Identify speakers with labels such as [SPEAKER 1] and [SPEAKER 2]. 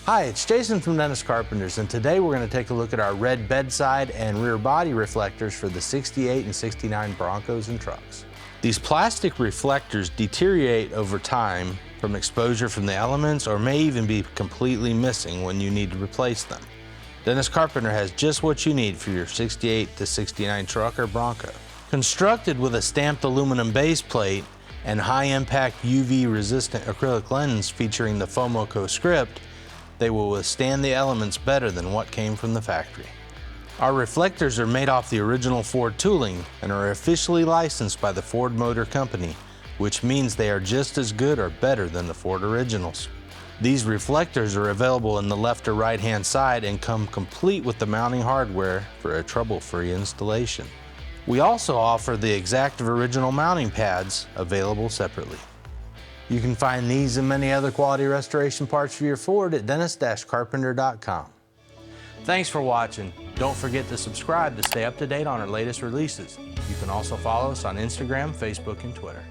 [SPEAKER 1] Hi, it's Jason from Dennis Carpenter, and today we're going to take a look at our red bedside and rear body reflectors for the 68 and 69 Broncos and trucks. These plastic reflectors deteriorate over time from exposure from the elements or may even be completely missing when you need to replace them. Dennis Carpenter has just what you need for your 68 to 69 truck or Bronco. Constructed with a stamped aluminum base plate and high-impact UV-resistant acrylic lens featuring the FoMoCo Script, they will withstand the elements better than what came from the factory. Our reflectors are made off the original Ford tooling and are officially licensed by the Ford Motor Company, which means they are just as good or better than the Ford originals. These reflectors are available in the left or right-hand side and come complete with the mounting hardware for a trouble-free installation. We also offer the Exactive original mounting pads available separately. You can find these and many other quality restoration parts for your Ford at dennis-carpenter.com. Thanks for watching. Don't forget to subscribe to stay up to date on our latest releases. You can also follow us on Instagram, Facebook, and Twitter.